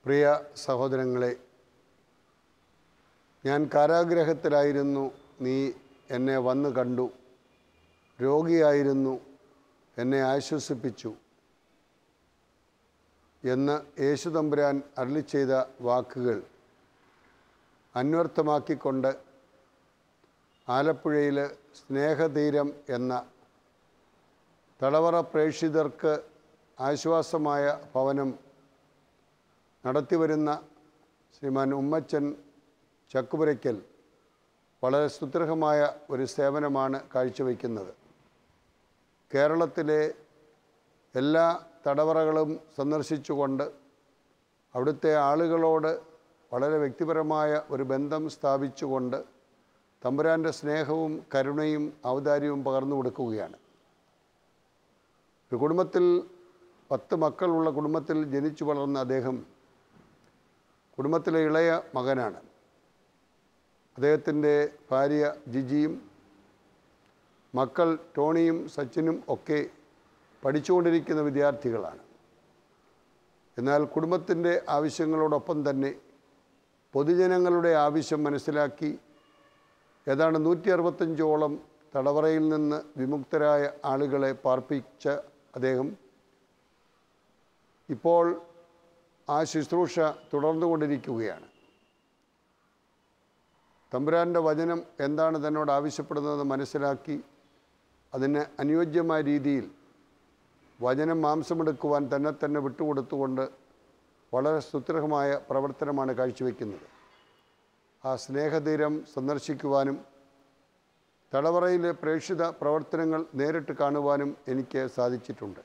പ്രിയ സഹോദരങ്ങളെ, ഞാൻ കാരാഗ്രഹത്തിലായിരുന്നു, നീ എന്നെ വന്നു കണ്ടു. രോഗിയായിരുന്നു, എന്നെ ആശ്വസിപ്പിച്ചു എന്ന് യേശു തമ്പുരാൻ അരുളിച്ചെയ്ത വാക്കുകൾ അന്വർത്ഥമാക്കിക്കൊണ്ട് ആലപ്പുഴയിൽ സ്നേഹതീരം എന്ന തടവറ പ്രേക്ഷിതർക്ക് ആശ്വാസമായ ഭവനം നടത്തിവരുന്ന ശ്രീമാൻ ഉമ്മച്ചൻ ചക്കുപുരയ്ക്കൽ വളരെ സുദൃഢമായ ഒരു സേവനമാണ് കാഴ്ചവെക്കുന്നത്. കേരളത്തിലെ എല്ലാ തടവറകളും സന്ദർശിച്ചുകൊണ്ട് അവിടുത്തെ ആളുകളോട് വളരെ വ്യക്തിപരമായ ഒരു ബന്ധം സ്ഥാപിച്ചുകൊണ്ട് തമ്പുരാൻ്റെ സ്നേഹവും കരുണയും ഔദാര്യവും പകർന്നു കൊടുക്കുകയാണ്. ഒരു കുടുംബത്തിൽ 10 മക്കളുള്ള കുടുംബത്തിൽ ജനിച്ചു വളർന്ന അദ്ദേഹം കുടുംബത്തിലെ ഇളയ മകനാണ്. അദ്ദേഹത്തിൻ്റെ ഭാര്യ ജിജിയും മക്കൾ ടോണിയും സച്ചിനും ഒക്കെ പഠിച്ചുകൊണ്ടിരിക്കുന്ന വിദ്യാർത്ഥികളാണ്. എന്നാൽ കുടുംബത്തിൻ്റെ ആവശ്യങ്ങളോടൊപ്പം തന്നെ പൊതുജനങ്ങളുടെ ആവശ്യം മനസ്സിലാക്കി ഏതാണ്ട് 165ഓളം തടവറയിൽ നിന്ന് വിമുക്തരായ ആളുകളെ പാർപ്പിച്ച അദ്ദേഹം ഇപ്പോൾ ആ ശുശ്രൂഷ തുടർന്നുകൊണ്ടിരിക്കുകയാണ്. തമ്പുരാൻ്റെ വചനം എന്താണ് തന്നോട് ആവശ്യപ്പെടുന്നതെന്ന് മനസ്സിലാക്കി അതിന് അനുയോജ്യമായ രീതിയിൽ വചനം മാംസമെടുക്കുവാൻ തന്നെ വിട്ടുകൊടുത്തുകൊണ്ട് വളരെ സുദൃഢമായ പ്രവർത്തനമാണ് കാഴ്ചവെക്കുന്നത്. ആ സ്നേഹതീരം സന്ദർശിക്കുവാനും തടവറയിലെ പ്രേക്ഷിത പ്രവർത്തനങ്ങൾ നേരിട്ട് കാണുവാനും എനിക്ക് സാധിച്ചിട്ടുണ്ട്.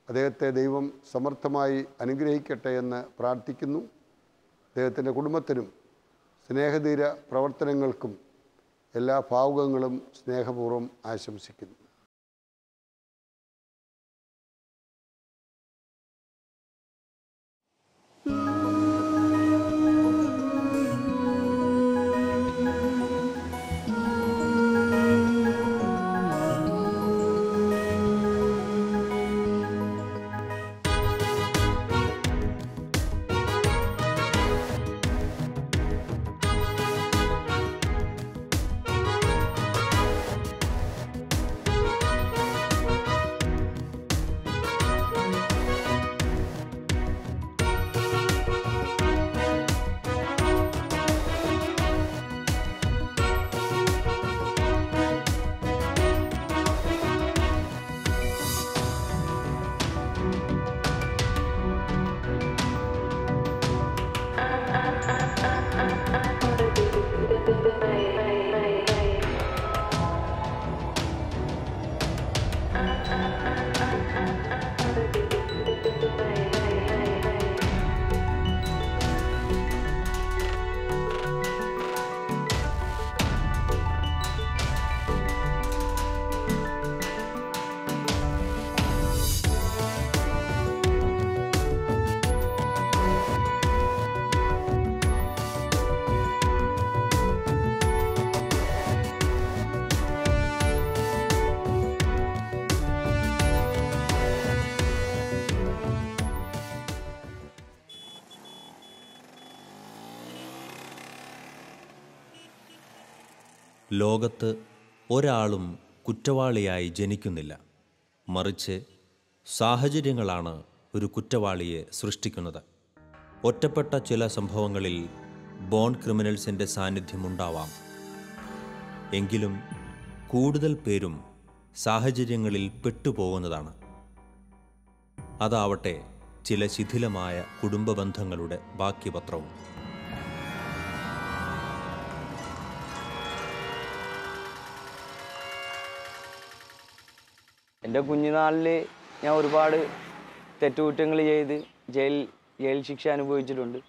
അദ്ദേഹത്തെ ദൈവം സമർത്ഥമായി അനുഗ്രഹിക്കട്ടെ എന്ന് പ്രാർത്ഥിക്കുന്നു. അദ്ദേഹത്തിൻ്റെ കുടുംബത്തിനും സ്നേഹതീര പ്രവർത്തനങ്ങൾക്കും എല്ലാ ഭാവുകങ്ങളും സ്നേഹപൂർവ്വം ആശംസിക്കുന്നു. ലോകത്ത് ഒരാളും കുറ്റവാളിയായി ജനിക്കുന്നില്ല. മറിച്ച് സാഹചര്യങ്ങളാണ് ഒരു കുറ്റവാളിയെ സൃഷ്ടിക്കുന്നത്. ഒറ്റപ്പെട്ട ചില സംഭവങ്ങളിൽ ബോൺ ക്രിമിനൽസിൻ്റെ സാന്നിധ്യമുണ്ടാവാം. എങ്കിലും കൂടുതൽ പേരും സാഹചര്യങ്ങളിൽ പെട്ടുപോകുന്നതാണ്. അതാവട്ടെ ചില ശിഥിലമായ കുടുംബ ബന്ധങ്ങളുടെ ബാക്കിപത്രവും. എൻ്റെ കുഞ്ഞുനാളിൽ ഞാൻ ഒരുപാട് തെറ്റുകുറ്റങ്ങൾ ചെയ്ത് ജയിൽ ശിക്ഷ അനുഭവിച്ചിട്ടുണ്ട്.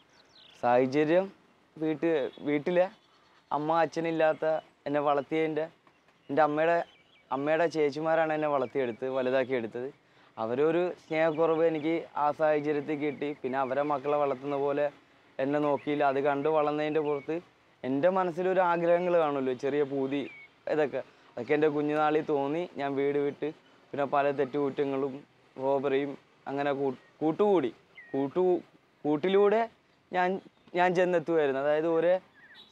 സാഹചര്യം വീട്ടിലെ അമ്മ അച്ഛനില്ലാത്ത എന്നെ വളർത്തിയതിൻ്റെ എൻ്റെ അമ്മയുടെ ചേച്ചിമാരാണ് എന്നെ വലുതാക്കിയെടുത്തത്. അവരൊരു സ്നേഹക്കുറവ് എനിക്ക് ആ സാഹചര്യത്തിൽ കിട്ടി. പിന്നെ അവരെ മക്കളെ വളർത്തുന്ന പോലെ എന്നെ നോക്കിയില്ല. അത് കണ്ട് വളർന്നതിൻ്റെ പുറത്ത് എൻ്റെ മനസ്സിലൊരു ആഗ്രഹങ്ങൾ കാണുമല്ലോ, ചെറിയ പൂതി, അതൊക്കെ എൻ്റെ കുഞ്ഞുനാളിൽ തോന്നി. ഞാൻ വീട് വിട്ട് പിന്നെ പല തെറ്റുകുറ്റങ്ങളും റോബറിയും അങ്ങനെ കൂട്ടിലൂടെ ഞാൻ ഞാൻ ചെന്നെത്തുമായിരുന്നു. അതായത് ഓരോ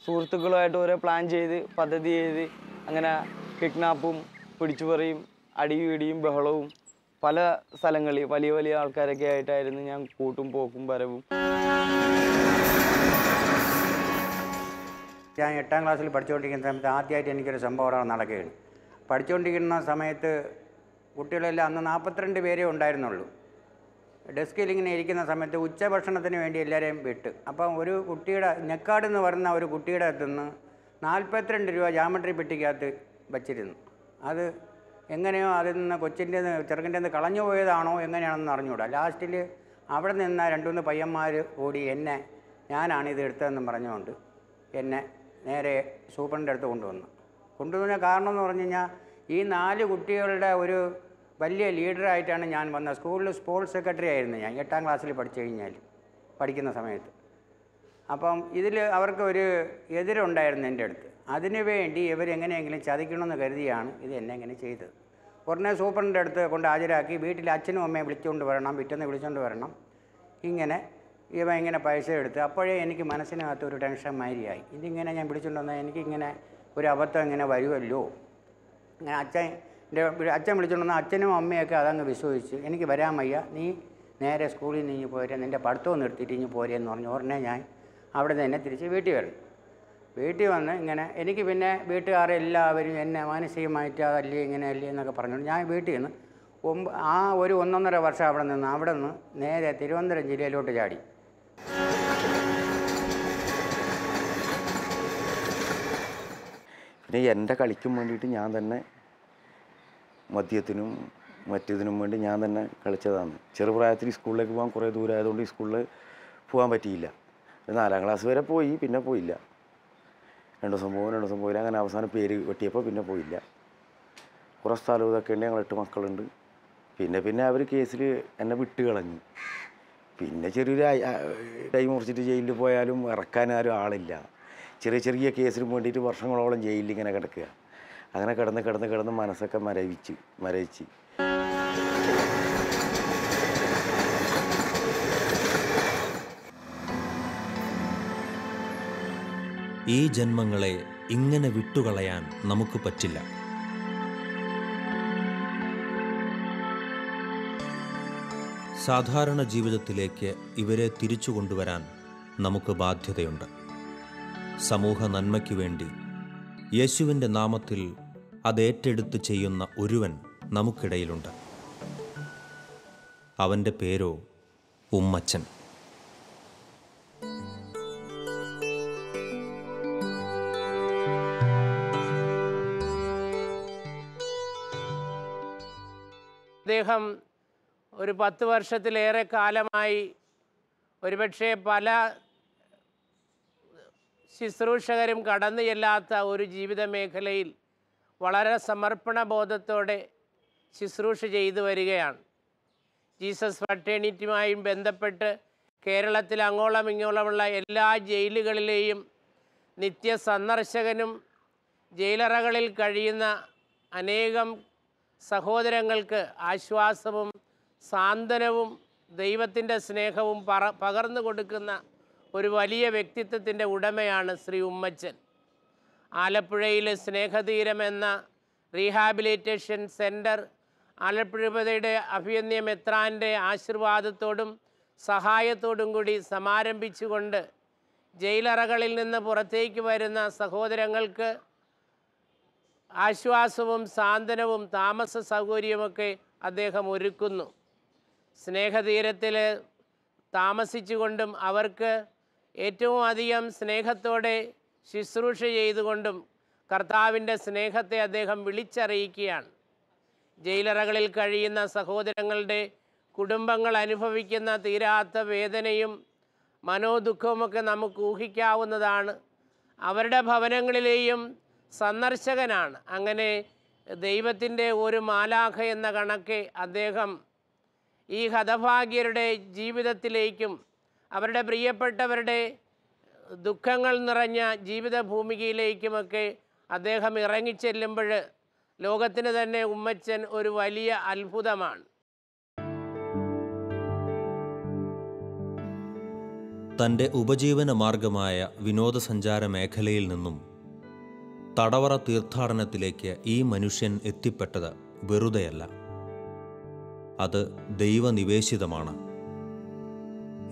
സുഹൃത്തുക്കളുമായിട്ട് ഓരോ പ്ലാൻ ചെയ്ത് പദ്ധതി ചെയ്ത് അങ്ങനെ കിഡ്നാപ്പും പിടിച്ചുപറിയും അടിയും ഇടിയും ബഹളവും പല സ്ഥലങ്ങളിൽ വലിയ വലിയ ആൾക്കാരൊക്കെ ആയിട്ടായിരുന്നു ഞാൻ കൂട്ടും പോക്കും വരവും. ഞാൻ 8ാം ക്ലാസ്സിൽ പഠിച്ചുകൊണ്ടിരിക്കുന്ന സമയത്ത് ആദ്യമായിട്ട് എനിക്കൊരു സംഭവം അവിടെ നടക്കുകയാണ്. പഠിച്ചുകൊണ്ടിരിക്കുന്ന സമയത്ത് കുട്ടികളെല്ലാം അന്ന് 42 പേരേ ഉണ്ടായിരുന്നുള്ളൂ. ഡെസ്കിൽ ഇങ്ങനെ ഇരിക്കുന്ന സമയത്ത് ഉച്ചഭക്ഷണത്തിന് വേണ്ടി എല്ലാവരെയും വിട്ട്. അപ്പം ഒരു കുട്ടിയുടെ നെക്കാട് എന്ന് പറയുന്ന ഒരു കുട്ടിയുടെ അടുത്തുനിന്ന് 42 രൂപ ജാമട്രി പെട്ടിക്കകത്ത് വച്ചിരുന്നു. അത് എങ്ങനെയോ അതിൽ നിന്ന് കൊച്ചിൻ്റെ ചെറുക്കൻ്റെ നിന്ന് കളഞ്ഞു പോയതാണോ എങ്ങനെയാണെന്ന് അറിഞ്ഞുകൂടാ. ലാസ്റ്റിൽ അവിടെ നിന്ന് 2-3 പയ്യന്മാർ കൂടി ഞാനാണിത് എടുത്തതെന്നും പറഞ്ഞുകൊണ്ട് എന്നെ നേരെ സൂപ്രണ്ടിൻ്റെ അടുത്ത് കൊണ്ടുവന്ന കാരണം എന്ന് പറഞ്ഞു കഴിഞ്ഞാൽ ഈ 4 കുട്ടികളുടെ ഒരു വലിയ ലീഡറായിട്ടാണ് ഞാൻ വന്നത്. സ്കൂളിൽ സ്പോർട്സ് സെക്രട്ടറി ആയിരുന്നു ഞാൻ 8ാം ക്ലാസ്സിൽ പഠിക്കുന്ന സമയത്ത്. അപ്പം ഇതിൽ അവർക്ക് ഒരു എതിരുണ്ടായിരുന്നു എൻ്റെ അടുത്ത്. അതിനുവേണ്ടി ഇവരെങ്ങനെയെങ്കിലും ചതിക്കണമെന്ന് കരുതിയാണ് ഇത് എന്നെ ഇങ്ങനെ ചെയ്തത്. ഉടനെ സൂപ്രണ്ടിൻ്റെ അടുത്ത് കൊണ്ട് ഹാജരാക്കി വീട്ടിൽ അച്ഛനും അമ്മയും വിളിച്ചുകൊണ്ട് വരണം, പിറ്റേന്ന് വിളിച്ചുകൊണ്ട് വരണം. ഇങ്ങനെ പൈസ എടുത്ത് അപ്പോഴേ എനിക്ക് മനസ്സിനകത്ത് ഒരു ടെൻഷൻ മാതിരിയായി. ഇതിങ്ങനെ ഞാൻ പിടിച്ചുകൊണ്ട് വന്നാൽ എനിക്കിങ്ങനെ ഒരു അബദ്ധം ഇങ്ങനെ വരുമല്ലോ. അങ്ങനെ അച്ഛൻ വിളിച്ചുകൊണ്ട് വന്നാൽ അച്ഛനും അമ്മയൊക്കെ അതങ്ങ് വിശ്വസിച്ച് എനിക്ക് വരാൻ വയ്യ, നീ നേരെ സ്കൂളിൽ നിന്ന് പോരെ, നിൻ്റെ പഠിത്തവും നിർത്തിയിട്ട് ഇനി പോരെയെന്ന് പറഞ്ഞു. ഉടനെ ഞാൻ അവിടെ നിന്ന് തിരിച്ച് വീട്ടിൽ വരണം. വീട്ടിൽ വന്ന് ഇങ്ങനെ എനിക്ക് പിന്നെ വീട്ടുകാരെല്ലാവരും എന്നെ മാനസികമായിട്ട് അതല്ലേ ഇങ്ങനെ അല്ലേ എന്നൊക്കെ പറഞ്ഞുകൊണ്ട് ഞാൻ വീട്ടിൽ നിന്ന് ഒരു 1.5 വർഷം അവിടെ നിന്ന് നേരെ തിരുവനന്തപുരം ജില്ലയിലോട്ട് ചാടി. പിന്നെ എൻ്റെ കളിക്കും വേണ്ടിയിട്ട് ഞാൻ തന്നെ മദ്യത്തിനും മറ്റതിനും വേണ്ടി ഞാൻ തന്നെ കളിച്ചതാണ്. ചെറുപ്രായത്തിൽ സ്കൂളിലേക്ക് പോകാൻ കുറേ ദൂരമായതുകൊണ്ട് ഈ സ്കൂളിൽ പോകാൻ പറ്റിയില്ല. 4ാം ക്ലാസ് വരെ പോയി, പിന്നെ പോയില്ല. 2 ദിവസം പോയില്ല. അങ്ങനെ അവസാനം പേര് വെട്ടിയപ്പോൾ പിന്നെ പോയില്ല. കുറേ സ്ഥലവും ഇതൊക്കെ ഉണ്ട്. ഞങ്ങൾ 8 മക്കളുണ്ട്. പിന്നെ അവർ കേസിൽ എന്നെ വിട്ട് കളഞ്ഞു. പിന്നെ ചെറിയൊരു ടൈം മുറിച്ചിട്ട് ജയിലിൽ പോയാലും ഇറക്കാനാരും ആളില്ല. ചെറിയ കേസിന് വേണ്ടിയിട്ട് വർഷങ്ങളോളം ജയിലിൽ ഇങ്ങനെ കിടക്കുക. അങ്ങനെ കിടന്ന് മനസ്സൊക്കെ മരവിച്ച് ഈ ജന്മങ്ങളെ ഇങ്ങനെ വിട്ടുകളയാൻ നമുക്ക് പറ്റില്ല. സാധാരണ ജീവിതത്തിലേക്ക് ഇവരെ തിരിച്ചു കൊണ്ടുവരാൻ നമുക്ക് ബാധ്യതയുണ്ട്. സമൂഹ നന്മയ്ക്കു വേണ്ടി യേശുവിൻ്റെ നാമത്തിൽ അതേറ്റെടുത്ത് ചെയ്യുന്ന ഒരുവൻ നമുക്കിടയിലുണ്ട്. അവൻ്റെ പേരോ ഉമ്മച്ചൻ. അദ്ദേഹം ഒരു 10 വർഷത്തിലേറെ കാലമായി ഒരുപക്ഷെ പല ശുശ്രൂഷകരും കടന്നു ചെല്ലാത്ത ഒരു ജീവിത മേഖലയിൽ വളരെ സമർപ്പണ ബോധത്തോടെ ശുശ്രൂഷ ചെയ്തു വരികയാണ്. ജീസസ് ഫട്ടേണിറ്റിയുമായും ബന്ധപ്പെട്ട് കേരളത്തിൽ അങ്ങോളം ഇങ്ങോളമുള്ള എല്ലാ ജയിലുകളിലെയും നിത്യസന്ദർശകനും ജയിലറകളിൽ കഴിയുന്ന അനേകം സഹോദരങ്ങൾക്ക് ആശ്വാസവും സാന്ത്വനവും ദൈവത്തിൻ്റെ സ്നേഹവും പകർന്നു കൊടുക്കുന്ന ഒരു വലിയ വ്യക്തിത്വത്തിൻ്റെ ഉടമയാണ് ശ്രീ ഉമ്മച്ചൻ. ആലപ്പുഴയിലെ സ്നേഹതീരം എന്ന റീഹാബിലിറ്റേഷൻ സെൻറ്റർ ആലപ്പുഴയുടെ അഭിയന്യ മെത്രാൻ്റെ ആശീർവാദത്തോടും സഹായത്തോടും കൂടി സമാരംഭിച്ചുകൊണ്ട് ജയിലറകളിൽ നിന്ന് പുറത്തേക്ക് വരുന്ന സഹോദരങ്ങൾക്ക് ആശ്വാസവും സാന്ത്വനവും താമസ സൗകര്യമൊക്കെ അദ്ദേഹം ഒരുക്കുന്നു. സ്നേഹതീരത്തിൽ താമസിച്ചുകൊണ്ടും അവർക്ക് ഏറ്റവും അധികം സ്നേഹത്തോടെ ശുശ്രൂഷ ചെയ്തുകൊണ്ടും കർത്താവിൻ്റെ സ്നേഹത്തെ അദ്ദേഹം വിളിച്ചറിയിക്കുകയാണ്. ജയിലറകളിൽ കഴിയുന്ന സഹോദരങ്ങളുടെ കുടുംബങ്ങൾ അനുഭവിക്കുന്ന തീരാത്ത വേദനയും മനോദുഃഖവുമൊക്കെ നമുക്ക് ഊഹിക്കാവുന്നതാണ്. അവരുടെ ഭവനങ്ങളിലെയും സന്ദർശകനാണ്. അങ്ങനെ ദൈവത്തിൻ്റെ ഒരു മാലാഖ എന്ന കണക്കെ അദ്ദേഹം ഈ ഹതഭാഗ്യരുടെ ജീവിതത്തിലേക്കും അവരുടെ പ്രിയപ്പെട്ടവരുടെ ദുഃഖങ്ങൾ നിറഞ്ഞ ജീവിത ഭൂമികയിലേക്കുമൊക്കെ അദ്ദേഹം ഇറങ്ങിച്ചെല്ലുമ്പോൾ ലോകത്തിന് തന്നെ ഉമ്മച്ചൻ ഒരു വലിയ അത്ഭുതമാണ്. തൻ്റെ ഉപജീവന മാർഗമായ വിനോദസഞ്ചാര മേഖലയിൽ നിന്നും തടവറ തീർത്ഥാടനത്തിലേക്ക് ഈ മനുഷ്യൻ എത്തിപ്പെട്ടത് വെറുതെയല്ല. അത് ദൈവനിവേശിതമാണ്.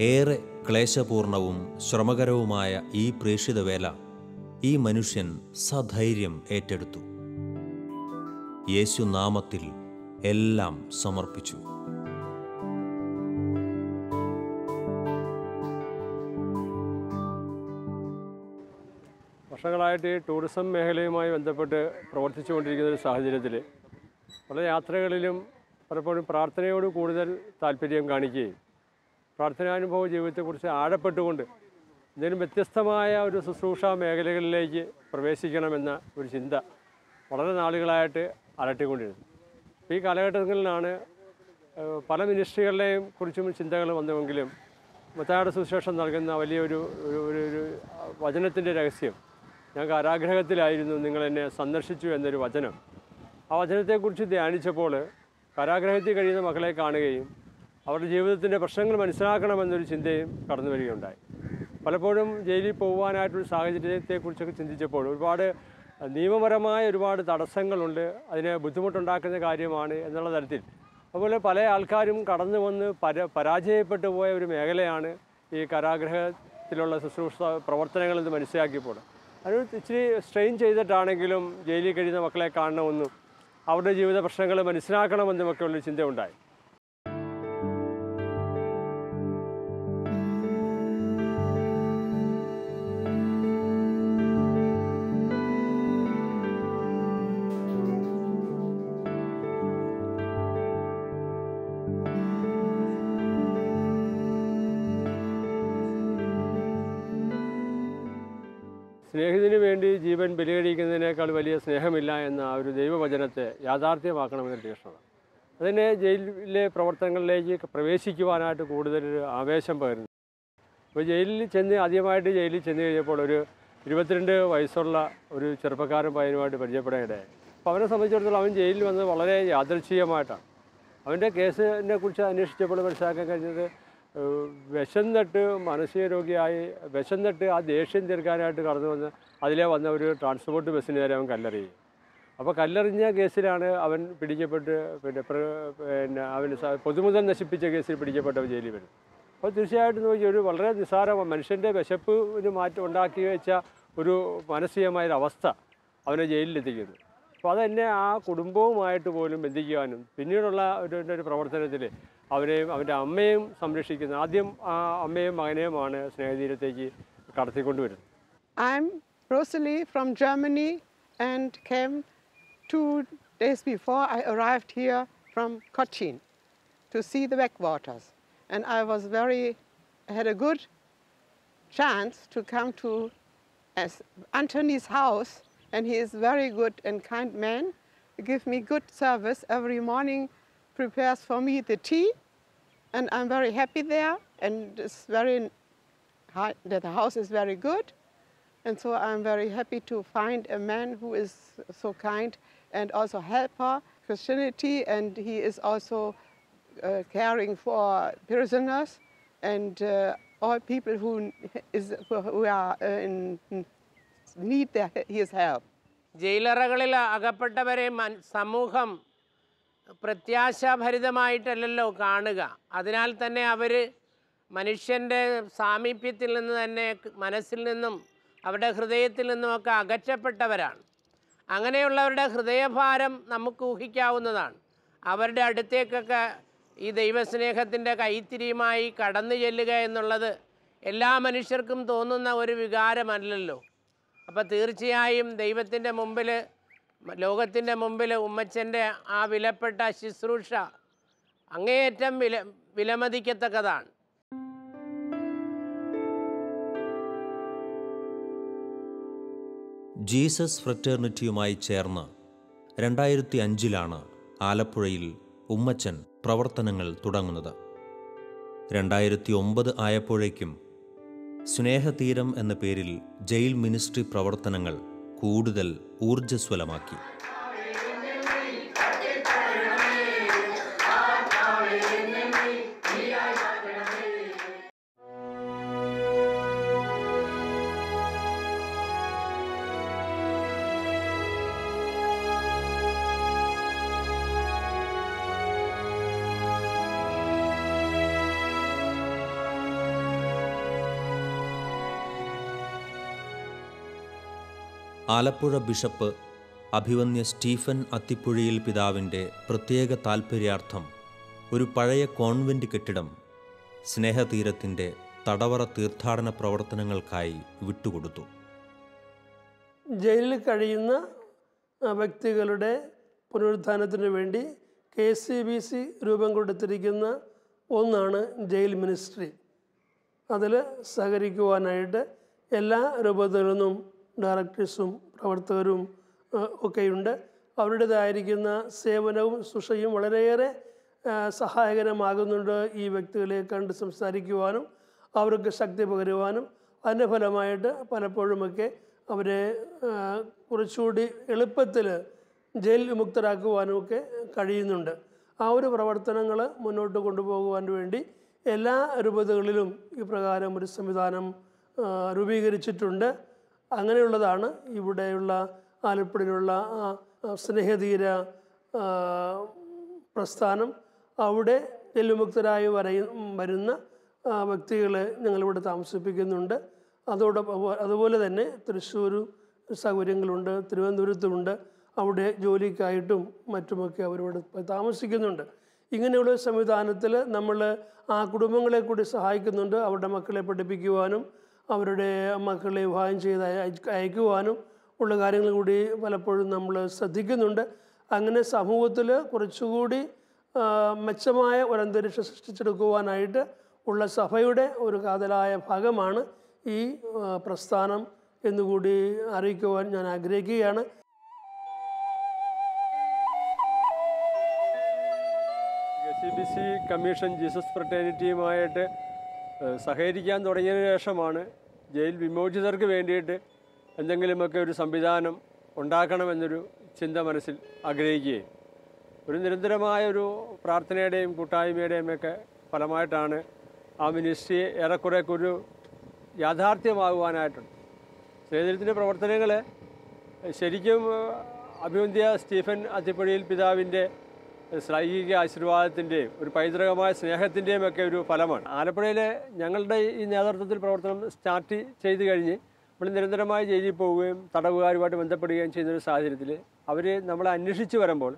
ഏറെ ക്ലേശപൂർണവും ശ്രമകരവുമായ ഈ പ്രേക്ഷിതവേല ഈ മനുഷ്യൻ സധൈര്യം ഏറ്റെടുത്തു. യേശുനാമത്തിൽ എല്ലാം സമർപ്പിച്ചു. വർഷങ്ങളായിട്ട് ടൂറിസം മേഖലയുമായി ബന്ധപ്പെട്ട് പ്രവർത്തിച്ചുകൊണ്ടിരിക്കുന്ന ഒരു സാഹചര്യത്തിൽ പല യാത്രകളിലും പലപ്പോഴും പ്രാർത്ഥനയോട് കൂടുതൽ താല്പര്യം കാണിക്കുകയും പ്രാർത്ഥനാനുഭവ ജീവിതത്തെക്കുറിച്ച് ആഴപ്പെട്ടുകൊണ്ട് ഇതിനും വ്യത്യസ്തമായ ഒരു ശുശ്രൂഷ മേഖലകളിലേക്ക് പ്രവേശിക്കണമെന്ന ഒരു ചിന്ത വളരെ നാളുകളായിട്ട് അലട്ടിക്കൊണ്ടിരുന്നു. ഈ കാലഘട്ടങ്ങളിലാണ് പല മിനിസ്ട്രികളുടെയും കുറിച്ചും ചിന്തകൾ വന്നുവെങ്കിലും മത്തായിയുടെ സുവിശേഷം നൽകുന്ന വലിയൊരു ഒരു വചനത്തിൻ്റെ രഹസ്യം, ഞാൻ കാരാഗ്രഹത്തിലായിരുന്നു, നിങ്ങൾ എന്നെ സന്ദർശിച്ചു എന്നൊരു വചനം. ആ വചനത്തെക്കുറിച്ച് ധ്യാനിച്ചപ്പോൾ കാരാഗ്രഹത്തിൽ കഴിയുന്ന മക്കളെ കാണുകയും അവരുടെ ജീവിതത്തിൻ്റെ പ്രശ്നങ്ങൾ മനസ്സിലാക്കണമെന്നൊരു ചിന്തയും കടന്നു വരികയുണ്ടായി. പലപ്പോഴും ജയിലിൽ പോകുവാനായിട്ടൊരു സാഹചര്യത്തെക്കുറിച്ചൊക്കെ ചിന്തിച്ചപ്പോൾ ഒരുപാട് നിയമപരമായ ഒരുപാട് തടസ്സങ്ങളുണ്ട്, അതിന് ബുദ്ധിമുട്ടുണ്ടാക്കുന്ന കാര്യമാണ് എന്നുള്ള തരത്തിൽ. അതുപോലെ പല ആൾക്കാരും കടന്നു വന്ന് പരാജയപ്പെട്ടു പോയ ഒരു മേഖലയാണ് ഈ കാരാഗ്രഹത്തിലുള്ള ശുശ്രൂഷ പ്രവർത്തനങ്ങളെന്ന് മനസ്സിലാക്കിയപ്പോൾ അത് ഇച്ചിരി സ്ട്രെയിൻ ചെയ്തിട്ടാണെങ്കിലും ജയിലിൽ കഴിയുന്ന മക്കളെ കാണണമെന്നും അവരുടെ ജീവിത പ്രശ്നങ്ങൾ മനസ്സിലാക്കണമെന്നുമൊക്കെ ഉള്ളൊരു ചിന്ത ഉണ്ടായി. സ്നേഹത്തിന് വേണ്ടി ജീവൻ ബലികഴിക്കുന്നതിനേക്കാൾ വലിയ സ്നേഹമില്ല എന്ന ഒരു ദൈവവചനത്തെ യാഥാർത്ഥ്യമാക്കണമെന്നൊരു തീക്ഷ്ണത. അതിനെ ജയിലിലെ പ്രവർത്തനങ്ങളിലേക്ക് പ്രവേശിക്കുവാനായിട്ട് കൂടുതലൊരു ആവേശം പകരുന്നു. അപ്പോൾ ജയിലിൽ ചെന്ന് ആദ്യമായിട്ട് ജയിലിൽ ചെന്ന് കഴിഞ്ഞപ്പോൾ ഒരു 22 വയസ്സുള്ള ഒരു ചെറുപ്പക്കാരൻ പയ്യനുമായിട്ട് പരിചയപ്പെടാനിടയായി. അപ്പോൾ അവനെ സംബന്ധിച്ചിടത്തോളം അവൻ ജയിലിൽ വന്നത് വളരെ യാദൃച്ഛികമായിട്ടാണ്. അവൻ്റെ കേസിനെ കുറിച്ച് അന്വേഷിച്ചപ്പോൾ മനസ്സിലാക്കാൻ കഴിഞ്ഞത് വിശന്നിട്ട് മാനസിക രോഗിയായി വിശന്നിട്ട് ആ ദേഷ്യം തീർക്കാനായിട്ട് കടന്നു വന്ന് അതിലെ വന്ന ഒരു ട്രാൻസ്പോർട്ട് ബസ്സിന് നേരെ അവൻ കല്ലെറിയും. അപ്പോൾ കല്ലെറിഞ്ഞ കേസിലാണ് അവൻ പിടിക്കപ്പെട്ട് പിന്നെ അവന് പൊതുമുതൽ നശിപ്പിച്ച കേസിൽ പിടിക്കപ്പെട്ടവൻ ജയിലിൽ വരും. അപ്പോൾ തീർച്ചയായിട്ടും നോക്കി ഒരു വളരെ നിസ്സാര മനുഷ്യൻ്റെ വിശപ്പിന് മാറ്റം ഉണ്ടാക്കി വെച്ച ഒരു മാനസികമായൊരവസ്ഥ അവനെ ജയിലിലെത്തിക്കുന്നു. അപ്പോൾ അതെന്നെ ആ കുടുംബവുമായിട്ട് പോലും ബന്ധിക്കുവാനും പിന്നീടുള്ള ഒരു പ്രവർത്തനത്തിൽ അവനെയും അവൻ്റെ അമ്മയും സംരക്ഷിക്കുന്നത്, ആദ്യം ആ അമ്മയും മകനെയുമാണ് സ്നേഹതീരത്തേക്ക് കടത്തിക്കൊണ്ടുവരുന്നത്. I'm Rosalie from Germany and came 2 days before I arrived here from Cochin to see the backwaters. And I had a good chance to come to Anthony's house, and he is very good and kind man. He gives me good service every morning, prepares for me the tea, and I'm very happy there, and the house is very good. And so I'm very happy to find a man who is so kind and also helper Christianity, and he is also caring for prisoners and all people who are in need his help. ജയിലറകളിൽ അകപ്പെട്ടവരെ സമൂഹം പ്രത്യാശാഭരിതമായിട്ടല്ലല്ലോ കാണുക. അതിനാൽ തന്നെ അവർ മനുഷ്യൻ്റെ സാമീപ്യത്തിൽ നിന്ന് തന്നെ മനസ്സിൽ നിന്നും അവരുടെ ഹൃദയത്തിൽ നിന്നുമൊക്കെ അകറ്റപ്പെട്ടവരാണ്. അങ്ങനെയുള്ളവരുടെ ഹൃദയഭാരം നമുക്ക് ഊഹിക്കാവുന്നതാണ്. അവരുടെ അടുത്തേക്കൊക്കെ ഈ ദൈവസ്നേഹത്തിൻ്റെ കൈത്തിരിയുമായി കടന്നു ചെല്ലുക എന്നുള്ളത് എല്ലാ മനുഷ്യർക്കും തോന്നുന്ന ഒരു വികാരമല്ലല്ലോ. അപ്പോൾ തീർച്ചയായും ദൈവത്തിൻ്റെ മുമ്പിൽ, ലോകത്തിൻ്റെ മുമ്പിൽ ഉമ്മച്ചൻ്റെ ആ വിലപ്പെട്ട ശുശ്രൂഷ അങ്ങേയറ്റം വിലമതിക്കത്തക്കതാണ്. ജീസസ് ഫ്രറ്റേർണിറ്റിയുമായി ചേർന്ന് 2005 ആലപ്പുഴയിൽ ഉമ്മച്ചൻ പ്രവർത്തനങ്ങൾ തുടങ്ങുന്നത്. 2009 ആയപ്പോഴേക്കും സ്നേഹതീരം എന്ന പേരിൽ ജയിൽ മിനിസ്ട്രി പ്രവർത്തനങ്ങൾ കൂടുതൽ ഊർജ്ജസ്വലമാക്കി. ആലപ്പുഴ ബിഷപ്പ് അഭിവന്യ സ്റ്റീഫൻ അത്തിപ്പുഴയിൽ പിതാവിൻ്റെ പ്രത്യേക താൽപ്പര്യാർത്ഥം ഒരു പഴയ കോൺവെന്റ് കെട്ടിടം സ്നേഹതീരത്തിൻ്റെ തടവറ തീർത്ഥാടന പ്രവർത്തനങ്ങൾക്കായി വിട്ടുകൊടുത്തു. ജയിലിൽ കഴിയുന്ന വ്യക്തികളുടെ പുനരുദ്ധാനത്തിന് വേണ്ടി KCBC രൂപം കൊടുത്തിരിക്കുന്ന ഒന്നാണ് ജയിൽ മിനിസ്ട്രി. അതിൽ സഹകരിക്കുവാനായിട്ട് എല്ലാ രൂപതകളിൽ നിന്നും ഡയറക്ടേഴ്സും പ്രവർത്തകരും ഒക്കെയുണ്ട്. അവരുടേതായിരിക്കുന്ന സേവനവും ശുശ്രൂഷയും വളരെയേറെ സഹായകരമാകുന്നുണ്ട്. ഈ വ്യക്തികളെ കണ്ട് സംസാരിക്കുവാനും അവർക്ക് ശക്തി പകരുവാനും അതിൻ്റെ ഫലമായിട്ട് പലപ്പോഴുമൊക്കെ അവരെ കുറച്ചുകൂടി എളുപ്പത്തിൽ ജയിൽ വിമുക്തരാക്കുവാനും ഒക്കെ കഴിയുന്നുണ്ട്. ആ ഒരു പ്രവർത്തനങ്ങൾ മുന്നോട്ട് കൊണ്ടുപോകുവാൻ വേണ്ടി എല്ലാ രൂപതകളിലും ഇപ്രകാരം ഒരു സംവിധാനം രൂപീകരിച്ചിട്ടുണ്ട്. അങ്ങനെയുള്ളതാണ് ഇവിടെയുള്ള ആലപ്പുഴയിലുള്ള സ്നേഹതീര പ്രസ്ഥാനം. അവിടെ ജയിൽ വിമുക്തരായി വരുന്ന വ്യക്തികളെ ഞങ്ങളിവിടെ താമസിപ്പിക്കുന്നുണ്ട്. അതുപോലെ തന്നെ തൃശ്ശൂർ സൗകര്യങ്ങളുണ്ട്, തിരുവനന്തപുരത്തുമുണ്ട്. അവിടെ ജോലിക്കായിട്ടും മറ്റുമൊക്കെ അവരോട് താമസിക്കുന്നുണ്ട്. ഇങ്ങനെയുള്ള സംവിധാനത്തിൽ നമ്മൾ ആ കുടുംബങ്ങളെ കൂടി സഹായിക്കുന്നുണ്ട്. അവരുടെ മക്കളെ പഠിപ്പിക്കുവാനും അവരുടെ മക്കളെ വിവാഹം ചെയ്ത് അയക്കുവാനും ഉള്ള കാര്യങ്ങൾ കൂടി പലപ്പോഴും നമ്മൾ ശ്രദ്ധിക്കുന്നുണ്ട്. അങ്ങനെ സമൂഹത്തിൽ കുറച്ചുകൂടി മെച്ചമായ ഒരു അന്തരീക്ഷം സൃഷ്ടിച്ചെടുക്കുവാനായിട്ട് ഉള്ള സഭയുടെ ഒരു കാതലായ ഭാഗമാണ് ഈ പ്രസ്ഥാനം എന്നുകൂടി അറിയിക്കുവാൻ ഞാൻ ആഗ്രഹിക്കുകയാണ്. KCBC കമ്മീഷൻ ജീസസ് ഫ്രട്ടേണിറ്റിയുമായിട്ട് സഹകരിക്കാൻ തുടങ്ങിയതിന് ശേഷമാണ് ജയിൽ വിമോചിതർക്ക് വേണ്ടിയിട്ട് എന്തെങ്കിലുമൊക്കെ ഒരു സംവിധാനം ഉണ്ടാക്കണമെന്നൊരു ചിന്ത മനസ്സിൽ ആഗ്രഹിക്കുകയും ഒരു നിരന്തരമായ ഒരു പ്രാർത്ഥനയുടെയും കൂട്ടായ്മയുടെയും ഒക്കെ ഫലമായിട്ടാണ് ആ മിനിസ്ട്രി ഏറെക്കുറെയൊക്കെ ഒരു യാഥാർത്ഥ്യമാകുവാനായിട്ടുണ്ട്. സ്നേഹതീരത്തിൻ്റെ പ്രവർത്തനങ്ങൾ ശരിക്കും അഭിവന്ധ്യ സ്റ്റീഫൻ അത്തിപ്പുഴയിൽ പിതാവിൻ്റെ ശ്ലൈഹിക ആശീർവാദത്തിൻ്റെയും ഒരു പൈതൃകമായ സ്നേഹത്തിൻ്റെയും ഒക്കെ ഒരു ഫലമാണ്. ആലപ്പുഴയിലെ ഞങ്ങളുടെ ഈ നേതൃത്വത്തിൽ പ്രവർത്തനം സ്റ്റാർട്ട് ചെയ്ത് കഴിഞ്ഞ് നമ്മൾ നിരന്തരമായി ജയിലിൽ പോവുകയും തടവുകാരുമായിട്ട് ബന്ധപ്പെടുകയും ചെയ്യുന്നൊരു സാഹചര്യത്തിൽ അവർ നമ്മളെ അന്വേഷിച്ച് വരുമ്പോൾ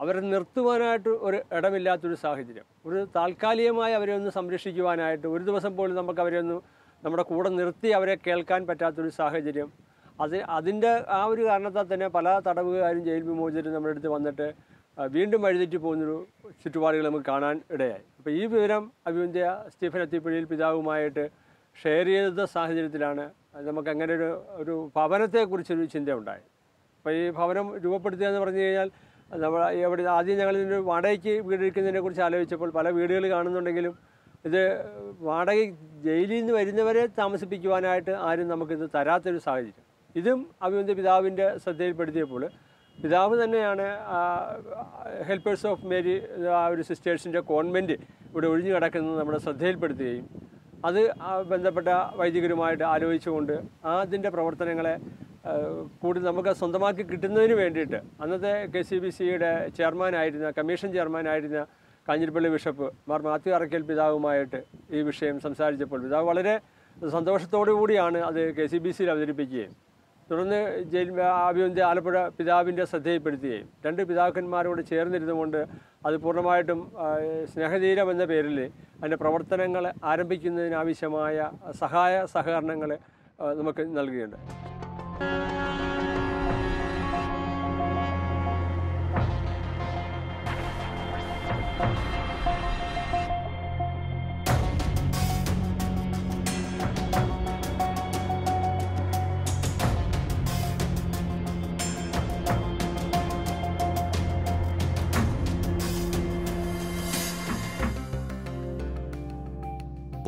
അവരെ നിർത്തുവാനായിട്ട് ഒരു ഇടമില്ലാത്തൊരു സാഹചര്യം, ഒരു താൽക്കാലികമായി അവരെ ഒന്ന് സംരക്ഷിക്കുവാനായിട്ട് ഒരു ദിവസം പോലും നമുക്ക് അവരെ ഒന്ന് നമ്മുടെ കൂടെ നിർത്തി അവരെ കേൾക്കാൻ പറ്റാത്തൊരു സാഹചര്യം. അതിൻ്റെ ആ ഒരു കാരണത്താൽ തന്നെ പല തടവുകാരും ജയിൽ വിമോചകരും നമ്മുടെ അടുത്ത് വന്നിട്ട് വീണ്ടും വഴിതെറ്റി പോകുന്നൊരു ചുറ്റുപാടുകൾ നമുക്ക് കാണാൻ ഇടയായി. അപ്പോൾ ഈ വിവരം അഭിവന്ധ്യ സ്റ്റീഫൻ അത്തിപ്പുഴയിൽ പിതാവുമായിട്ട് ഷെയർ ചെയ്ത സാഹചര്യത്തിലാണ് നമുക്ക് അങ്ങനെ ഒരു ഭവനത്തെക്കുറിച്ചൊരു ചിന്ത ഉണ്ടായി. അപ്പോൾ ഈ ഭവനം രൂപപ്പെടുത്തുക എന്ന് പറഞ്ഞു കഴിഞ്ഞാൽ നമ്മൾ ആദ്യം ഞങ്ങളിതിൻ്റെ വാടകയ്ക്ക് വീടെടുക്കുന്നതിനെക്കുറിച്ച് ആലോചിച്ചപ്പോൾ പല വീടുകൾ കാണുന്നുണ്ടെങ്കിലും ഇത് വാടക ജയിലിൽ നിന്ന് വരുന്നവരെ താമസിപ്പിക്കുവാനായിട്ട് ആരും നമുക്കിത് തരാത്തൊരു സാഹചര്യം. ഇതും അഭിവന്ധ്യ പിതാവിൻ്റെ ശ്രദ്ധയിൽപ്പെടുത്തിയപ്പോൾ പിതാവ് തന്നെയാണ് ഹെൽപ്പേഴ്സ് ഓഫ് മേരി ആ ഒരു സിസ്റ്റേഴ്സിൻ്റെ കോൺവെൻറ്റ് ഇവിടെ ഒഴിഞ്ഞു കിടക്കുന്നത് നമ്മുടെ ശ്രദ്ധയിൽപ്പെടുത്തുകയും അത് ബന്ധപ്പെട്ട വൈദികരുമായിട്ട് ആലോചിച്ചുകൊണ്ട് അതിൻ്റെ പ്രവർത്തനങ്ങളെ കൂടുതൽ നമുക്ക് സ്വന്തമാക്കി കിട്ടുന്നതിന് വേണ്ടിയിട്ട് അന്നത്തെ KCBCയുടെ ചെയർമാനായിരുന്ന കമ്മീഷൻ ചെയർമാനായിരുന്ന കാഞ്ഞിരപ്പള്ളി ബിഷപ്പ് മാർ മാത്യു അറക്കൽ പിതാവുമായിട്ട് ഈ വിഷയം സംസാരിച്ചപ്പോൾ പിതാവ് വളരെ സന്തോഷത്തോടു കൂടിയാണ് അത് KCBCയിൽ അവതരിപ്പിക്കുകയും തുടർന്ന് അഭിവന്ധ്യ ആലപ്പുഴ പിതാവിൻ്റെ ശ്രദ്ധയിൽപ്പെടുത്തുകയും രണ്ട് പിതാക്കന്മാരോട് ചേർന്നിരുന്നുകൊണ്ട് അത് പൂർണ്ണമായിട്ടും സ്നേഹതീരം എന്ന പേരിൽ അതിൻ്റെ പ്രവർത്തനങ്ങൾ ആരംഭിക്കുന്നതിനാവശ്യമായ സഹായ സഹകരണങ്ങൾ നമുക്ക് നൽകുകയുണ്ട്.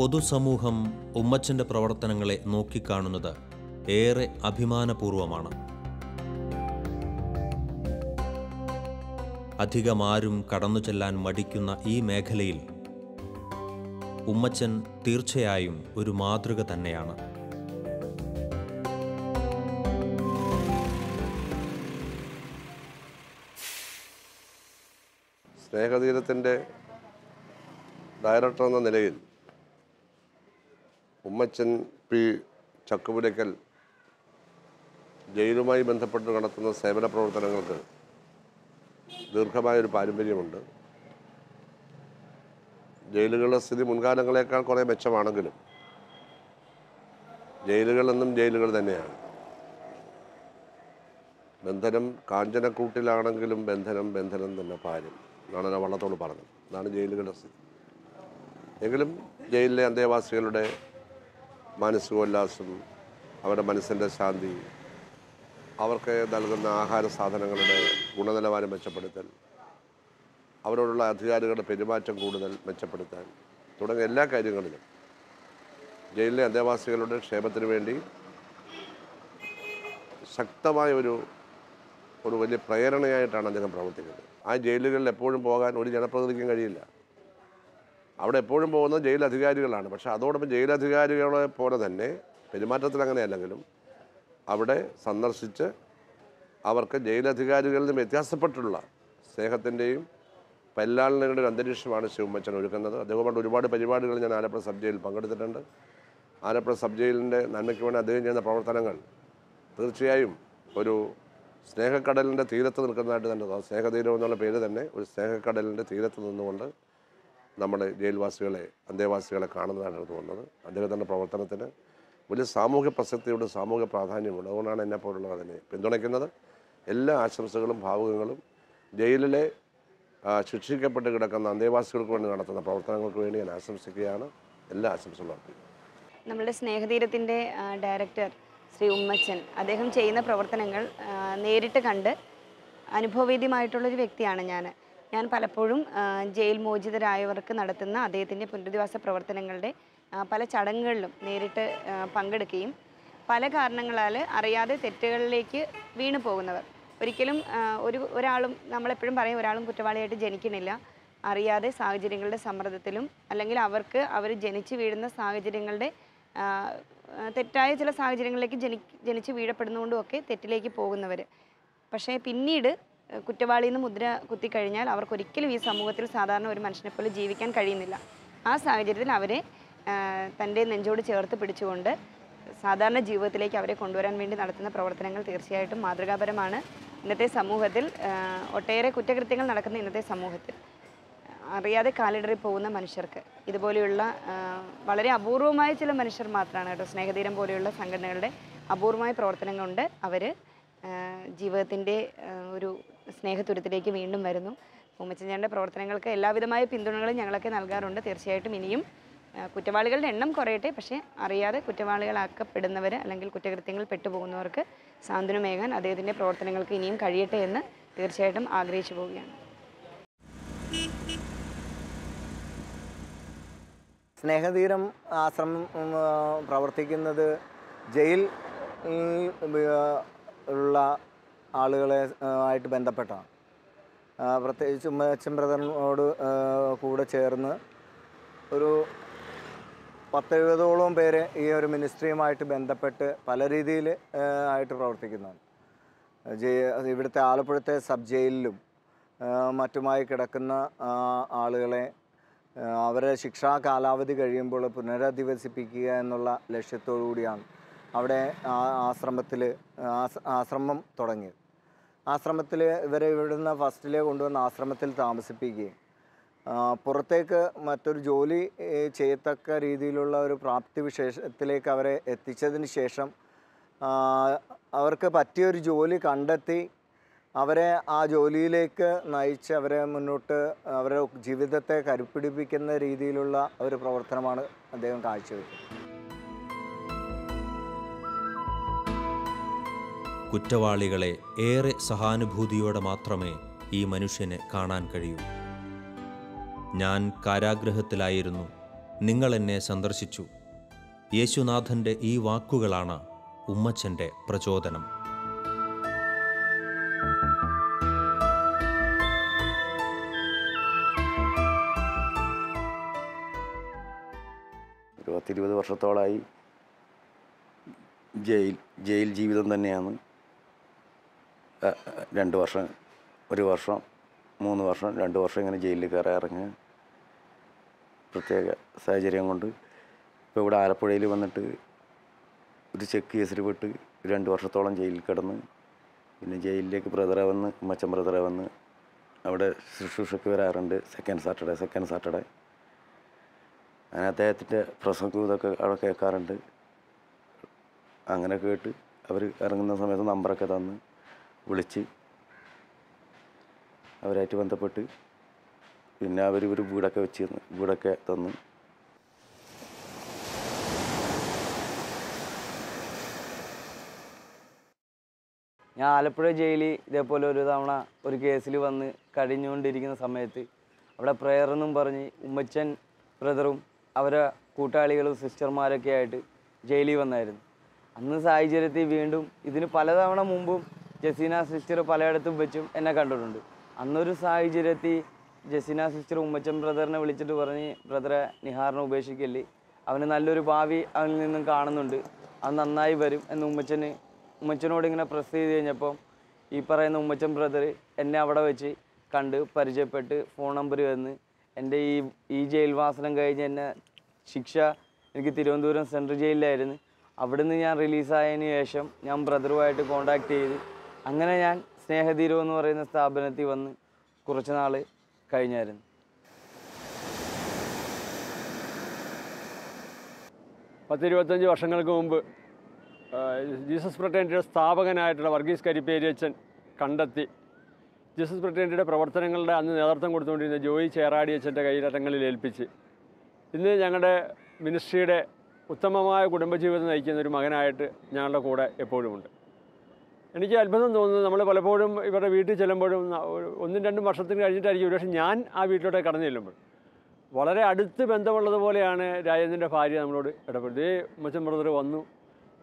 പൊതുസമൂഹം ഉമ്മച്ചൻ്റെ പ്രവർത്തനങ്ങളെ നോക്കിക്കാണുന്നത് ഏറെ അഭിമാനപൂർവമാണ്. അധികമാരും കടന്നു ചെല്ലാൻ മടിക്കുന്ന ഈ മേഖലയിൽ ഉമ്മച്ചൻ തീർച്ചയായും ഒരു മാതൃക തന്നെയാണ്. സ്നേഹതീരത്തിൻ്റെ ഡയറക്ടർ എന്ന നിലയിൽ ഉമ്മച്ചൻ പി ചക്കുപുരയ്ക്കൽ ജയിലുമായി ബന്ധപ്പെട്ട് നടത്തുന്ന സേവന പ്രവർത്തനങ്ങൾക്ക് ദീർഘമായൊരു പാരമ്പര്യമുണ്ട്. ജയിലുകളുടെ സ്ഥിതി മുൻകാലങ്ങളേക്കാൾ കുറേ മെച്ചമാണെങ്കിലും ജയിലുകളെന്നും ജയിലുകൾ തന്നെയാണ്. ബന്ധനം കാഞ്ചനക്കൂട്ടിലാണെങ്കിലും ബന്ധനം ബന്ധനം തന്നെ പാരും എന്നാണ് വള്ളത്തോട് പറഞ്ഞത്. അതാണ് ജയിലുകളുടെ സ്ഥിതി. എങ്കിലും ജയിലിലെ അന്തേവാസികളുടെ മാനസികോല്ലാസം, അവരുടെ മനസ്സിൻ്റെ ശാന്തി, അവർക്ക് നൽകുന്ന ആഹാര സാധനങ്ങളുടെ ഗുണനിലവാരം മെച്ചപ്പെടുത്തൽ, അവരോടുള്ള അധികാരികളുടെ പെരുമാറ്റം കൂടുതൽ മെച്ചപ്പെടുത്താൻ തുടങ്ങിയ എല്ലാ കാര്യങ്ങളിലും ജയിലിലെ അന്തേവാസികളുടെ ക്ഷേമത്തിന് വേണ്ടി ശക്തമായ ഒരു വലിയ പ്രേരണയായിട്ടാണ് അദ്ദേഹം പ്രവർത്തിക്കുന്നത്. ആ ജയിലുകളിൽ എപ്പോഴും പോകാൻ ഒരു ജനപ്രതിനിധിക്കും കഴിയില്ല. അവിടെ എപ്പോഴും പോകുന്നത് ജയിലധികാരികളാണ്. പക്ഷേ അതോടൊപ്പം ജയിലധികാരികളെ പോലെ തന്നെ പെരുമാറ്റത്തിൽ അങ്ങനെയല്ലെങ്കിലും അവിടെ സന്ദർശിച്ച് അവർക്ക് ജയിലധികാരികളിൽ നിന്ന് വ്യത്യാസപ്പെട്ടുള്ള സ്നേഹത്തിൻ്റെയും പല്ലാളികളുടെ ഒരു അന്തരീക്ഷമാണ് ശിവമ്മച്ചൻ ഒരുക്കുന്നത്. അദ്ദേഹം ഒരുപാട് പരിപാടികൾ ഞാൻ ആലപ്പുഴ സബ് ജയിലിൽ പങ്കെടുത്തിട്ടുണ്ട്. ആലപ്പുഴ സബ് ജയിലിൻ്റെ നന്മയ്ക്ക് വേണ്ടി അദ്ദേഹം ചെയ്യുന്ന പ്രവർത്തനങ്ങൾ തീർച്ചയായും ഒരു സ്നേഹക്കടലിൻ്റെ തീരത്ത് നിൽക്കുന്നതായിട്ട് തന്നെ, സ്നേഹതീരം എന്നുള്ള പേര് തന്നെ ഒരു സ്നേഹക്കടലിൻ്റെ തീരത്ത് നിന്നുകൊണ്ട് നമ്മുടെ ജയിൽവാസികളെ അന്തേവാസികളെ കാണുന്നതാണ് തോന്നുന്നത്. അദ്ദേഹത്തിൻ്റെ പ്രവർത്തനത്തിന് വലിയ സാമൂഹ്യ പ്രസക്തിയുണ്ട്, സാമൂഹ്യ പ്രാധാന്യമുണ്ട്. അതുകൊണ്ടാണ് എന്നെപ്പോലുള്ളവർ അതിനെ പിന്തുണയ്ക്കുന്നത്. എല്ലാ ആശംസകളും ഭാവുകങ്ങളും ജയിലിലെ ശിക്ഷിക്കപ്പെട്ട് കിടക്കുന്ന അന്തേവാസികൾക്ക് വേണ്ടി നടത്തുന്ന പ്രവർത്തനങ്ങൾക്ക് വേണ്ടി ഞാൻ ആശംസിക്കുകയാണ്. എല്ലാ ആശംസകളും അർപ്പിക്കുന്നു. നമ്മുടെ സ്നേഹതീരത്തിൻ്റെ ഡയറക്ടർ ശ്രീ ഉമ്മച്ചൻ അദ്ദേഹം ചെയ്യുന്ന പ്രവർത്തനങ്ങൾ നേരിട്ട് കണ്ട് അനുഭവവേദ്യമായിട്ടുള്ളൊരു വ്യക്തിയാണ് ഞാൻ പലപ്പോഴും ജയിൽ മോചിതരായവർക്ക് നടത്തുന്ന അദ്ദേഹത്തിൻ്റെ പുനരധിവാസ പ്രവർത്തനങ്ങളുടെ പല ചടങ്ങുകളിലും നേരിട്ട് പങ്കെടുക്കുകയും പല കാരണങ്ങളാൽ അറിയാതെ തെറ്റുകളിലേക്ക് വീണു പോകുന്നവർ, ഒരിക്കലും ഒരാളും നമ്മളെപ്പോഴും പറയും ഒരാളും കുറ്റവാളിയായിട്ട് ജനിക്കണില്ല, അറിയാതെ സാഹചര്യങ്ങളുടെ സമ്മർദ്ദത്തിലും അല്ലെങ്കിൽ അവർ ജനിച്ച് വീഴുന്ന സാഹചര്യങ്ങളുടെ തെറ്റായ ചില സാഹചര്യങ്ങളിലേക്ക് ജനിച്ച് വീഴപ്പെടുന്നതുകൊണ്ടുമൊക്കെ തെറ്റിലേക്ക് പോകുന്നവർ. പക്ഷേ പിന്നീട് കുറ്റവാളിയെന്ന് മുദ്ര കുത്തിക്കഴിഞ്ഞാൽ അവർക്കൊരിക്കലും ഈ സമൂഹത്തിൽ സാധാരണ ഒരു മനുഷ്യനെ പോലെ ജീവിക്കാൻ കഴിയുന്നില്ല. ആ സാഹചര്യത്തിൽ അവരെ തൻ്റെ നെഞ്ചോട് ചേർത്ത് പിടിച്ചുകൊണ്ട് സാധാരണ ജീവിതത്തിലേക്ക് അവരെ കൊണ്ടുവരാൻ വേണ്ടി നടത്തുന്ന പ്രവർത്തനങ്ങൾ തീർച്ചയായിട്ടും മാതൃകാപരമാണ്. ഇന്നത്തെ സമൂഹത്തിൽ ഒട്ടേറെ കുറ്റകൃത്യങ്ങൾ നടക്കുന്ന ഇന്നത്തെ സമൂഹത്തിൽ അറിയാതെ കാലിടറി പോകുന്ന മനുഷ്യർക്ക് ഇതുപോലെയുള്ള വളരെ അപൂർവമായ ചില മനുഷ്യർ മാത്രമാണ് കേട്ടോ സ്നേഹതീരം പോലെയുള്ള സംഘടനകളുടെ അപൂർവമായ പ്രവർത്തനം കൊണ്ട് അവർ ജീവിതത്തിൻ്റെ ഒരു സ്നേഹതുരത്തിലേക്ക് വീണ്ടും വരുന്നു. ഉമ്മച്ചൻ്റെ പ്രവർത്തനങ്ങൾക്ക് എല്ലാവിധമായ പിന്തുണകളും ഞങ്ങളൊക്കെ നൽകാറുണ്ട്. തീർച്ചയായിട്ടും ഇനിയും കുറ്റവാളികളുടെ എണ്ണം കുറയട്ടെ, പക്ഷേ അറിയാതെ കുറ്റവാളികളാക്കപ്പെടുന്നവർ അല്ലെങ്കിൽ കുറ്റകൃത്യങ്ങളിൽ പെട്ടുപോകുന്നവർക്ക് സാന്ത്വനമേകാൻ അദ്ദേഹത്തിൻ്റെ പ്രവർത്തനങ്ങൾക്ക് ഇനിയും കഴിയട്ടെ എന്ന് തീർച്ചയായിട്ടും ആഗ്രഹിച്ചു പോവുകയാണ്. സ്നേഹതീരം ആശ്രമം പ്രവർത്തിക്കുന്നത് ജയിൽ ഉള്ള ആളുകളെ ആയിട്ട് ബന്ധപ്പെട്ടാണ്. പ്രത്യേകിച്ച് ഉമ്മച്ചൻ ബ്രദറിനോട് കൂടെ ചേർന്ന് ഒരു 10-70ഓളം പേര് ഈ ഒരു മിനിസ്ട്രിയുമായിട്ട് ബന്ധപ്പെട്ട് പല രീതിയിൽ ആയിട്ട് പ്രവർത്തിക്കുന്നതാണ്. ഇവിടുത്തെ ആലപ്പുഴത്തെ സബ് ജയിലിലും മറ്റുമായി കിടക്കുന്ന ആളുകളെ അവരെ ശിക്ഷാ കാലാവധി കഴിയുമ്പോൾ പുനരധിവസിപ്പിക്കുക എന്നുള്ള ലക്ഷ്യത്തോടു കൂടിയാണ് അവിടെ ആശ്രമം തുടങ്ങിയത്. ആശ്രമത്തിൽ ഇവരെ ഇവിടുന്ന് ഫസ്റ്റിലെ കൊണ്ടുവന്ന് ആശ്രമത്തിൽ താമസിപ്പിക്കുകയും പുറത്തേക്ക് മറ്റൊരു ജോലി ചെയ്യത്തക്ക രീതിയിലുള്ള ഒരു പ്രാപ്തി വിശേഷത്തിലേക്ക് അവരെ എത്തിച്ചതിന് ശേഷം അവർക്ക് പറ്റിയൊരു ജോലി കണ്ടെത്തി അവരെ ആ ജോലിയിലേക്ക് നയിച്ച് അവരെ മുന്നോട്ട് അവരുടെ ജീവിതത്തെ കരുപ്പിടിപ്പിക്കുന്ന രീതിയിലുള്ള ഒരു പ്രവർത്തനമാണ് അദ്ദേഹം കാഴ്ചവെക്കുന്നത്. കുറ്റവാളികളെ ഏറെ സഹാനുഭൂതിയോടെ മാത്രമേ ഈ മനുഷ്യനെ കാണാൻ കഴിയൂ. ഞാൻ കാരാഗൃഹത്തിലായിരുന്നു, നിങ്ങൾ എന്നെ സന്ദർശിച്ചു. യേശുനാഥൻ്റെ ഈ വാക്കുകളാണ് ഉമ്മച്ചൻ്റെ പ്രചോദനം. ഒരു 10-20 വർഷത്തോളമായി ജയിൽ ജീവിതം തന്നെയാണ്. 2 വർഷം, 1 വർഷം, 3 വർഷം, 2 വർഷം ഇങ്ങനെ ജയിലിൽ കയറി ഇറങ്ങുക. പ്രത്യേക സാഹചര്യം കൊണ്ട് ഇപ്പോൾ ഇവിടെ ആലപ്പുഴയിൽ വന്നിട്ട് ഒരു ചെക്ക് കേസിൽ പെട്ട് 2 വർഷത്തോളം ജയിലിൽ കിടന്ന് പിന്നെ ജയിലിലേക്ക് ബ്രദറെ വന്ന് ഉമ്മച്ചൻ ബ്രദറെ വന്ന് അവിടെ ശുശ്രൂഷയ്ക്ക് വരാറുണ്ട് സെക്കൻഡ് സാറ്റർഡേ അങ്ങനെ അദ്ദേഹത്തിൻ്റെ പ്രസംഗം ഇതൊക്കെ അവിടെ കേൾക്കാറുണ്ട്. അങ്ങനെ കേട്ട് അവർ ഇറങ്ങുന്ന സമയത്ത് നമ്പറൊക്കെ തന്ന് വിളിച്ച് അവരായിട്ട് ബന്ധപ്പെട്ട് പിന്നെ അവർ ഒരു വീടൊക്കെ തന്നു. ഞാൻ ആലപ്പുഴ ജയിലിൽ ഇതേപോലെ ഒരു തവണ ഒരു കേസിൽ വന്ന് കഴിഞ്ഞുകൊണ്ടിരിക്കുന്ന സമയത്ത് അവിടെ പ്രയർ എന്നും പറഞ്ഞ് ഉമ്മച്ചൻ ബ്രദറും അവരെ കൂട്ടാളികളും സിസ്റ്റർമാരൊക്കെ ആയിട്ട് ജയിലിൽ വന്നായിരുന്നു. അന്ന് സാഹചര്യത്തിൽ വീണ്ടും ഇതിന് പലതവണ മുമ്പും ജസീന സിസ്റ്റർ പലയിടത്തും വെച്ചും എന്നെ കണ്ടിട്ടുണ്ട്. അന്നൊരു സാഹചര്യത്തിൽ ജസീന സിസ്റ്റർ ഉമ്മച്ചൻ ബ്രദറിനെ വിളിച്ചിട്ട് പറഞ്ഞ് ബ്രദറെ നിഹാറിനെ ഉപേക്ഷിക്കല്ലേ, അവന് നല്ലൊരു ഭാവി അവനിൽ നിന്നും കാണുന്നുണ്ട്, അവൻ നന്നായി വരും എന്ന് ഉമ്മച്ചനോട് ഇങ്ങനെ പ്രസ് ചെയ്ത് കഴിഞ്ഞപ്പം ഈ പറയുന്ന ഉമ്മച്ചൻ ബ്രദർ എന്നെ അവിടെ വെച്ച് കണ്ട് പരിചയപ്പെട്ട് ഫോൺ നമ്പർ തന്ന് എൻ്റെ ഈ ജയിൽവാസനം കഴിഞ്ഞ് എന്നെ ശിക്ഷ എനിക്ക് തിരുവനന്തപുരം സെൻട്രൽ ജയിലിലായിരുന്നു. അവിടുന്ന് ഞാൻ റിലീസായതിനു ശേഷം ഞാൻ ബ്രദറുമായിട്ട് കോണ്ടാക്ട് ചെയ്ത് അങ്ങനെ ഞാൻ സ്നേഹതീരം എന്ന് പറയുന്ന സ്ഥാപനത്തിൽ വന്ന് കുറച്ച് നാൾ കഴിഞ്ഞായിരുന്നു. 10-25 വർഷങ്ങൾക്ക് മുമ്പ് ജീസസ് ഫ്രട്ടേണിറ്റിയുടെ സ്ഥാപകനായിട്ടുള്ള വർഗീസ് കരിപ്പേരിയച്ചൻ കണ്ടെത്തി ജീസസ് ഫ്രട്ടേണിറ്റിയുടെ പ്രവർത്തനങ്ങളുടെ അന്ന് നേതൃത്വം കൊടുത്തുകൊണ്ടിരുന്ന ജോയി ചേറാടിയച്ചൻ്റെ കൈരട്ടങ്ങളിൽ ഏൽപ്പിച്ച് ഇന്ന് ഞങ്ങളുടെ മിനിസ്ട്രിയുടെ ഉത്തമമായ കുടുംബജീവിതം നയിക്കുന്ന ഒരു മകനായിട്ട് ഞങ്ങളുടെ കൂടെ എപ്പോഴുമുണ്ട്. എനിക്ക് അത്ഭുതം തോന്നുന്നത് നമ്മൾ പലപ്പോഴും ഇവരുടെ വീട്ടിൽ ചെല്ലുമ്പോഴും 1-2 വർഷത്തിന് കഴിഞ്ഞിട്ടായിരിക്കും ഒരുപക്ഷെ ഞാൻ ആ വീട്ടിലോട്ട് കടന്നു ചെല്ലുമ്പോൾ വളരെ അടുത്ത് ബന്ധമുള്ളതുപോലെയാണ് രാജേന്ദ്രൻ്റെ ഭാര്യ നമ്മളോട് ഇടപെടുന്നത്. ഉമ്മച്ചൻ ബ്രദർ വന്നു,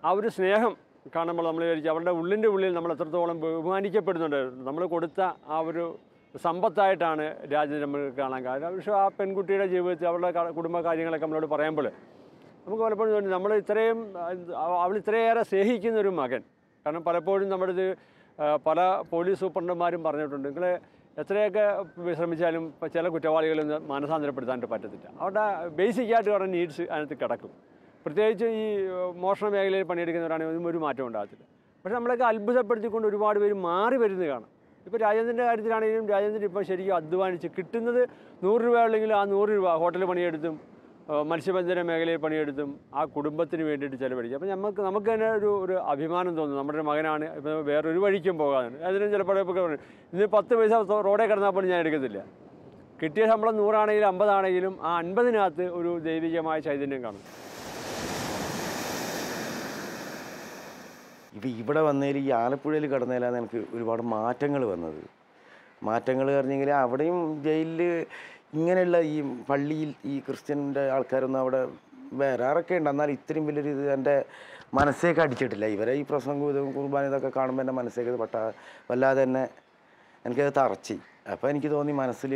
ആ ഒരു സ്നേഹം കാണുമ്പോൾ നമ്മൾ വിചാരിച്ചു അവരുടെ ഉള്ളിൽ നമ്മൾ എത്രത്തോളം ബഹുമാനിക്കപ്പെടുന്നുണ്ട്. നമ്മൾ കൊടുത്ത ആ ഒരു സമ്പത്തായിട്ടാണ് രാജേന്ദ്രൻ നമ്മൾ കാണാൻ കാരണം. പക്ഷേ ആ പെൺകുട്ടിയുടെ ജീവിതത്തിൽ അവളുടെ കുടുംബ കാര്യങ്ങളൊക്കെ നമ്മളോട് പറയുമ്പോൾ നമുക്ക് പലപ്പോഴും തോന്നി അവൾ ഇത്രയേറെ സ്നേഹിക്കുന്നൊരു മകൻ. കാരണം പലപ്പോഴും നമ്മുടെ ഇത് പല പോലീസ് സൂപ്രണ്ടന്മാരും പറഞ്ഞിട്ടുണ്ട്, നിങ്ങൾ എത്രയൊക്കെ ശ്രമിച്ചാലും ചില കുറ്റവാളികളൊന്നും മാനസാന്തരപ്പെടുത്താനായിട്ട് പറ്റത്തില്ല. അവരുടെ ബേസിക്കായിട്ട് പറഞ്ഞ നീഡ്സ് അതിനകത്ത് കിടക്കും. പ്രത്യേകിച്ച് ഈ മോഷണ മേഖലയിൽ പണിയെടുക്കുന്നവരാണെങ്കിൽ ഒന്നും ഒരു മാറ്റം ഉണ്ടാകത്തില്ല. പക്ഷേ നമ്മളൊക്കെ അത്ഭുതപ്പെടുത്തിക്കൊണ്ട് ഒരുപാട് പേര് മാറി വരുന്നത് കാണാം. ഇപ്പോൾ രാജേന്ദ്രൻ്റെ കാര്യത്തിലാണെങ്കിലും രാജേന്ദ്രൻ ഇപ്പോൾ ശരിക്കും അധ്വാനിച്ച് കിട്ടുന്നത് 100 രൂപ ഉള്ളെങ്കിൽ ആ 100 രൂപ ഹോട്ടലിൽ പണിയെടുത്തും മത്സ്യബന്ധന മേഖലയിൽ പണിയെടുത്തും ആ കുടുംബത്തിന് വേണ്ടിയിട്ട് ചിലവഴിക്കും. അപ്പോൾ നമുക്ക് തന്നെ ഒരു അഭിമാനം തോന്നും, നമ്മുടെ ഒരു മകനാണ്. ഇപ്പോൾ വേറൊരു വഴിക്കും പോകാതെ അതിനും ചിലപ്പോൾ ഇന്ന് 10 പൈസ റോഡേ കിടന്നാൽ പോലും ഞാൻ എടുക്കത്തില്ല. കിട്ടിയ ശമ്പളം 100 ആണെങ്കിലും 50 ആണെങ്കിലും ആ 50-നകത്ത് ഒരു ദൈവികമായ ചൈതന്യം കാണും. ഇവിടെ വന്നതിൽ ഈ ആലപ്പുഴയിൽ കിടന്നതിലാണ് എനിക്ക് ഒരുപാട് മാറ്റങ്ങൾ വന്നത്. മാറ്റങ്ങൾ പറഞ്ഞെങ്കിൽ അവിടെയും ജയിലിൽ ഇങ്ങനെയുള്ള ഈ പള്ളിയിൽ ഈ ക്രിസ്ത്യൻ്റെ ആൾക്കാരൊന്നും അവിടെ വരാറൊക്കെ ഉണ്ട്. എന്നാൽ ഇത്രയും വലിയൊരു ഇത് എൻ്റെ മനസ്സേക്ക് അടിച്ചിട്ടില്ല. ഇവരെ ഈ പ്രസംഗം ഇതും കുർബാന ഇതൊക്കെ കാണുമ്പോൾ എൻ്റെ മനസ്സേക്ക് വല്ലാതെ തന്നെ എനിക്കത് തറച്ച്. അപ്പോൾ എനിക്ക് തോന്നി മനസ്സിൽ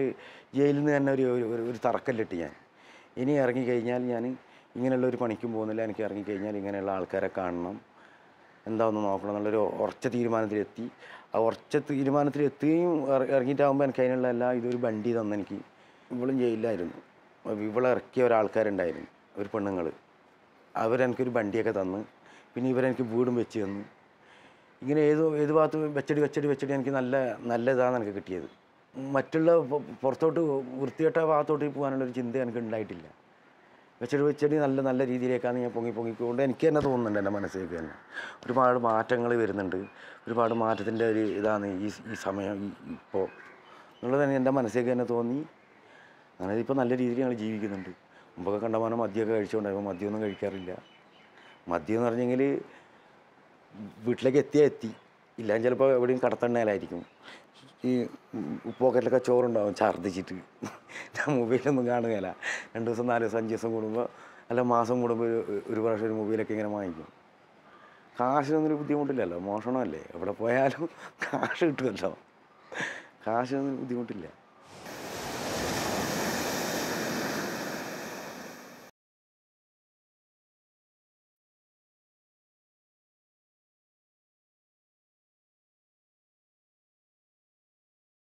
ജയിലിൽ നിന്ന് തന്നെ ഒരു തറക്കല്ലിട്ട് ഞാൻ ഇനി ഇറങ്ങിക്കഴിഞ്ഞാൽ ഞാൻ ഇങ്ങനെയുള്ളൊരു പണിക്കും പോകുന്നില്ല. എനിക്ക് ഇറങ്ങിക്കഴിഞ്ഞാൽ ഇങ്ങനെയുള്ള ആൾക്കാരെ കാണണം, എന്താ ഒന്ന് നോക്കണം എന്നുള്ളൊരു ഉറച്ച തീരുമാനത്തിലെത്തി. ആ ഉറച്ച തീരുമാനത്തിലെത്തുകയും ഇറങ്ങിയിട്ടാകുമ്പോൾ എനിക്ക് അതിനുള്ള ഇതൊരു വണ്ടി തന്നെ എനിക്ക്. ഇവളും ജയിലിലായിരുന്നു. ഇവളെ ഇറക്കിയ ഒരാൾക്കാരുണ്ടായിരുന്നു, ഒരു പെണ്ണുങ്ങൾ. അവരെനിക്കൊരു വണ്ടിയൊക്കെ തന്ന് പിന്നെ ഇവരെനിക്ക് വീടും വെച്ച് തന്നു. ഇങ്ങനെ ഏത് ഭാഗത്ത് വെച്ചടി എനിക്ക് നല്ല ഇതാണ് എനിക്ക് കിട്ടിയത്. മറ്റുള്ള പുറത്തോട്ട് വൃത്തികെട്ട ഭാഗത്തോട്ട് പോകാനുള്ളൊരു ചിന്ത എനിക്ക് ഉണ്ടായിട്ടില്ല. വെച്ചടി നല്ല രീതിയിലേക്കാണ് ഞാൻ പൊങ്ങിക്കൊണ്ട് എനിക്ക് തന്നെ തോന്നുന്നുണ്ട്. എൻ്റെ മനസ്സിലേക്ക് തന്നെ ഒരുപാട് മാറ്റങ്ങൾ വരുന്നുണ്ട്. ഒരുപാട് മാറ്റത്തിൻ്റെ ഒരു ഇതാണ് ഈ സമയം ഇപ്പോൾ എന്നുള്ളത് തന്നെ എൻ്റെ മനസ്സിലേക്ക് തന്നെ തോന്നി. അങ്ങനെ ഇപ്പോൾ നല്ല രീതിയിൽ ഞങ്ങൾ ജീവിക്കുന്നുണ്ട്. മുമ്പൊക്കെ കണ്ടമാനം മദ്യമൊക്കെ കഴിച്ചുകൊണ്ടായിരുന്നു. മദ്യമൊന്നും കഴിക്കാറില്ല. മദ്യം എന്ന് പറഞ്ഞെങ്കിൽ വീട്ടിലേക്ക് എത്തി ഇല്ലെങ്കിൽ ചിലപ്പോൾ എവിടെയും കടത്തണ്ണയിലായിരിക്കും. ഈ പോക്കറ്റിലൊക്കെ ചോറുണ്ടാവും ഛർദ്ദിച്ചിട്ട്. ഞാൻ മൊബൈലൊന്നും കാണുകയില്ല. 2 ദിവസം 4 ദിവസം 5 ദിവസം കൂടുമ്പോൾ അല്ല മാസം കൂടുമ്പോൾ ഒരു പ്രാവശ്യം ഒരു മൊബൈലൊക്കെ ഇങ്ങനെ വാങ്ങിക്കും. കാശിനൊന്നും ബുദ്ധിമുട്ടില്ലല്ലോ, മോഷണമല്ലേ, എവിടെ പോയാലും കാശ് കിട്ടുമല്ലോ. കാശിനൊന്നും ബുദ്ധിമുട്ടില്ല.